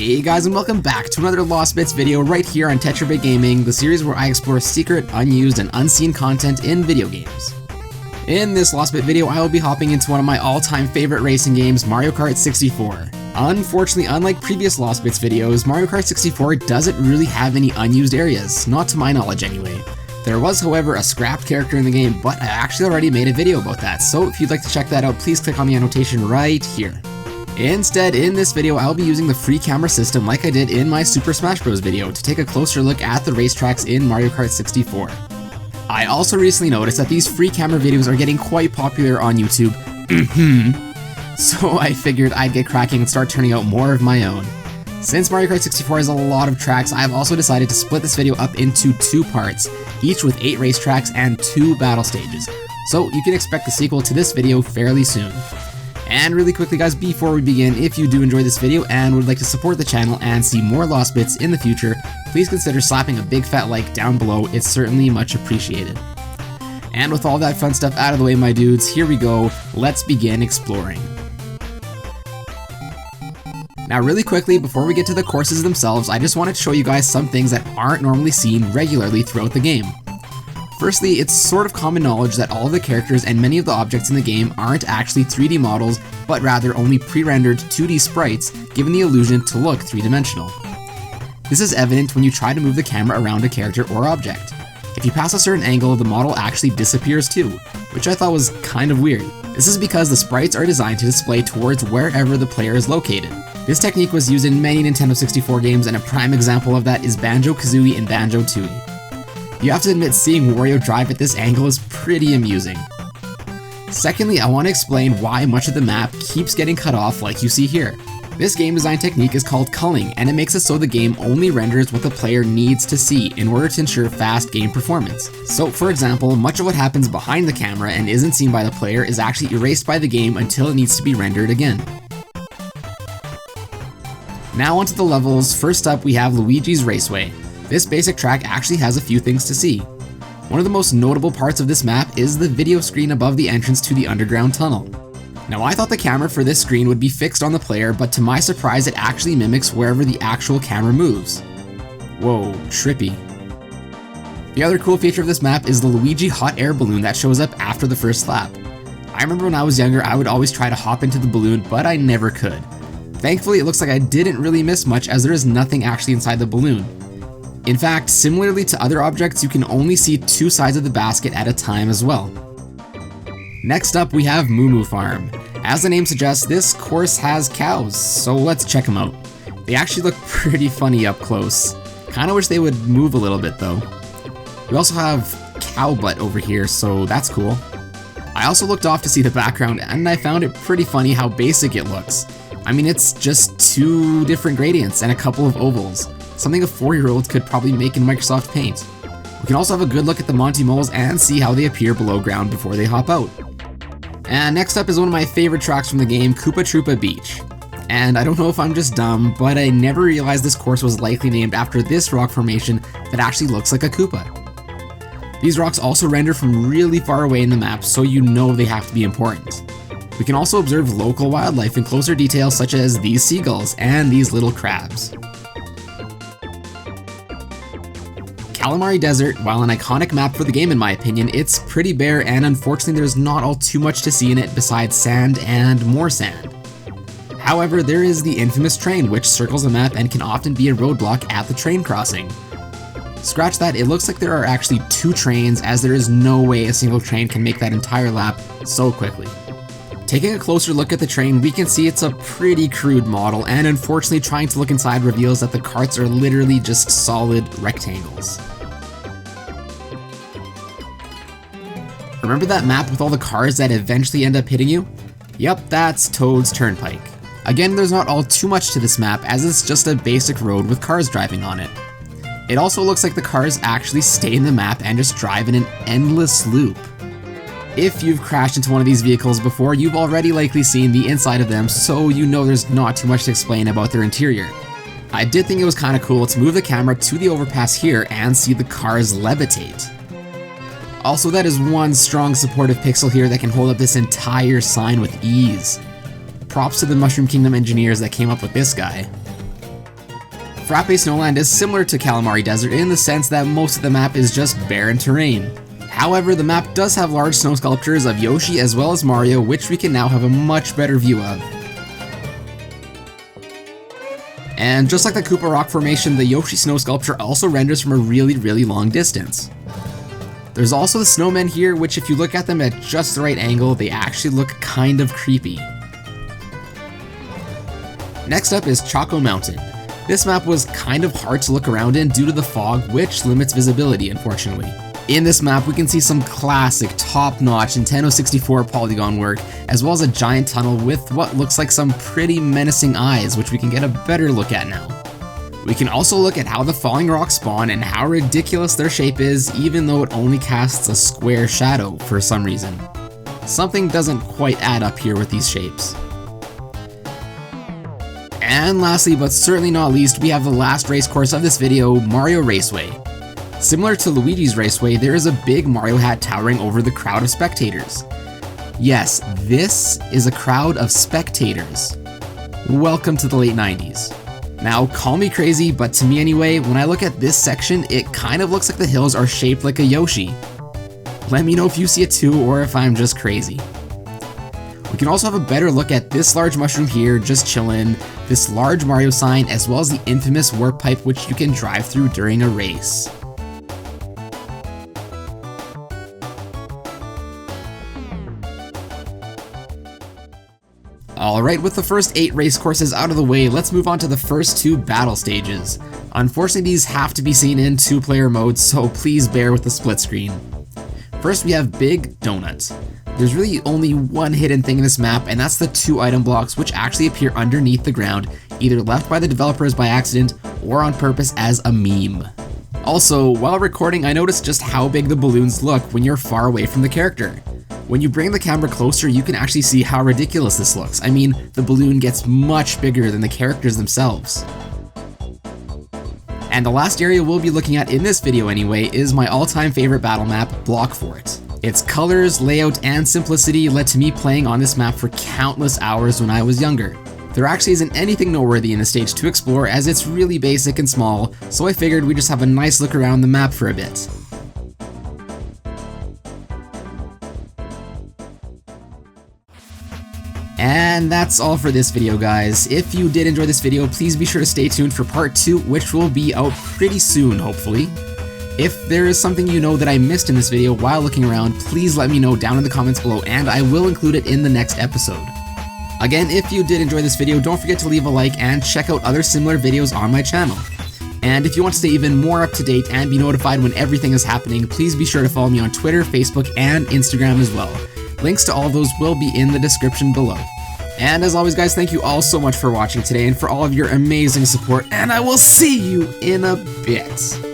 Hey guys, and welcome back to another Lost Bits video right here on TetraBitGaming, the series where I explore secret, unused, and unseen content in video games. In this Lost Bit video, I will be hopping into one of my all-time favorite racing games, Mario Kart 64. Unfortunately, unlike previous Lost Bits videos, Mario Kart 64 doesn't really have any unused areas, not to my knowledge anyway. There was, however, a scrapped character in the game, but I actually already made a video about that, so if you'd like to check that out, please click on the annotation right here. Instead, in this video, I'll be using the free camera system like I did in my Super Smash Bros. Video to take a closer look at the racetracks in Mario Kart 64. I also recently noticed that these free camera videos are getting quite popular on YouTube, so I figured I'd get cracking and start turning out more of my own. Since Mario Kart 64 has a lot of tracks, I've also decided to split this video up into 2 parts, each with 8 racetracks and 2 battle stages, so you can expect the sequel to this video fairly soon. And really quickly guys, before we begin, if you do enjoy this video and would like to support the channel and see more Lost Bits in the future, please consider slapping a big fat like down below, it's certainly much appreciated. And with all that fun stuff out of the way my dudes, here we go, let's begin exploring. Now really quickly, before we get to the courses themselves, I just wanted to show you guys some things that aren't normally seen regularly throughout the game. Firstly, it's sort of common knowledge that all of the characters and many of the objects in the game aren't actually 3D models, but rather only pre-rendered 2D sprites, given the illusion to look 3-dimensional. This is evident when you try to move the camera around a character or object. If you pass a certain angle, the model actually disappears too, which I thought was kind of weird. This is because the sprites are designed to display towards wherever the player is located. This technique was used in many Nintendo 64 games, and a prime example of that is Banjo-Kazooie and Banjo-Tooie. You have to admit, seeing Wario drive at this angle is pretty amusing. Secondly, I want to explain why much of the map keeps getting cut off like you see here. This game design technique is called culling, and it makes it so the game only renders what the player needs to see in order to ensure fast game performance. So for example, much of what happens behind the camera and isn't seen by the player is actually erased by the game until it needs to be rendered again. Now onto the levels. First up we have Luigi's Raceway. This basic track actually has a few things to see. One of the most notable parts of this map is the video screen above the entrance to the underground tunnel. Now I thought the camera for this screen would be fixed on the player, but to my surprise it actually mimics wherever the actual camera moves. Whoa, trippy. The other cool feature of this map is the Luigi Hot Air Balloon that shows up after the first lap. I remember when I was younger I would always try to hop into the balloon, but I never could. Thankfully it looks like I didn't really miss much, as there is nothing actually inside the balloon. In fact, similarly to other objects, you can only see 2 sides of the basket at a time as well. Next up we have Moo Moo Farm. As the name suggests, this course has cows, so let's check them out. They actually look pretty funny up close. Kinda wish they would move a little bit though. We also have cow butt over here, so that's cool. I also looked off to see the background, and I found it pretty funny how basic it looks. I mean, it's just 2 different gradients and a couple of ovals. Something a 4-year-old could probably make in Microsoft Paint. We can also have a good look at the Monty Moles and see how they appear below ground before they hop out. And next up is one of my favorite tracks from the game, Koopa Troopa Beach. And I don't know if I'm just dumb, but I never realized this course was likely named after this rock formation that actually looks like a Koopa. These rocks also render from really far away in the map, so you know they have to be important. We can also observe local wildlife in closer detail, such as these seagulls and these little crabs. Calamari Desert, while an iconic map for the game in my opinion, it's pretty bare, and unfortunately there's not all too much to see in it besides sand and more sand. However, there is the infamous train, which circles the map and can often be a roadblock at the train crossing. Scratch that, it looks like there are actually 2 trains, as there is no way a single train can make that entire lap so quickly. Taking a closer look at the train, we can see it's a pretty crude model, and unfortunately trying to look inside reveals that the carts are literally just solid rectangles. Remember that map with all the cars that eventually end up hitting you? Yep, that's Toad's Turnpike. Again, there's not all too much to this map, as it's just a basic road with cars driving on it. It also looks like the cars actually stay in the map and just drive in an endless loop. If you've crashed into one of these vehicles before, you've already likely seen the inside of them, so you know there's not too much to explain about their interior. I did think it was kinda cool to move the camera to the overpass here and see the cars levitate. Also, that is one strong supportive pixel here that can hold up this entire sign with ease. Props to the Mushroom Kingdom engineers that came up with this guy. Frappe Snowland is similar to Calamari Desert in the sense that most of the map is just barren terrain. However, the map does have large snow sculptures of Yoshi as well as Mario, which we can now have a much better view of. And just like the Koopa rock formation, the Yoshi snow sculpture also renders from a really long distance. There's also the snowmen here, which if you look at them at just the right angle, they actually look kind of creepy. Next up is Choco Mountain. This map was kind of hard to look around in due to the fog, which limits visibility, unfortunately. In this map, we can see some classic, top-notch Nintendo 64 polygon work, as well as a giant tunnel with what looks like some pretty menacing eyes, which we can get a better look at now. We can also look at how the falling rocks spawn and how ridiculous their shape is, even though it only casts a square shadow for some reason. Something doesn't quite add up here with these shapes. And lastly, but certainly not least, we have the last race course of this video, Mario Raceway. Similar to Luigi's Raceway, there is a big Mario hat towering over the crowd of spectators. Yes, this is a crowd of spectators. Welcome to the late 90s. Now, call me crazy, but to me anyway, when I look at this section, it kind of looks like the hills are shaped like a Yoshi. Let me know if you see it too, or if I'm just crazy. We can also have a better look at this large mushroom here, just chillin', this large Mario sign, as well as the infamous warp pipe which you can drive through during a race. Alright, with the first 8 race courses out of the way, let's move on to the first 2 battle stages. Unfortunately, these have to be seen in 2-player mode, so please bear with the split screen. First, we have Big Donut. There's really only one hidden thing in this map, and that's the 2 item blocks which actually appear underneath the ground, either left by the developers by accident or on purpose as a meme. Also, while recording, I noticed just how big the balloons look when you're far away from the character. When you bring the camera closer, you can actually see how ridiculous this looks. I mean, the balloon gets much bigger than the characters themselves. And the last area we'll be looking at in this video anyway is my all-time favorite battle map, Block Fort. Its colors, layout, and simplicity led to me playing on this map for countless hours when I was younger. There actually isn't anything noteworthy in the stage to explore as it's really basic and small, so I figured we'd just have a nice look around the map for a bit. And that's all for this video, guys. If you did enjoy this video, please be sure to stay tuned for part 2, which will be out pretty soon, hopefully. If there is something you know that I missed in this video while looking around, please let me know down in the comments below, and I will include it in the next episode. Again, if you did enjoy this video, don't forget to leave a like and check out other similar videos on my channel. And if you want to stay even more up to date and be notified when everything is happening, please be sure to follow me on Twitter, Facebook, and Instagram as well. Links to all of those will be in the description below. And as always, guys, thank you all so much for watching today and for all of your amazing support, and I will see you in a bit.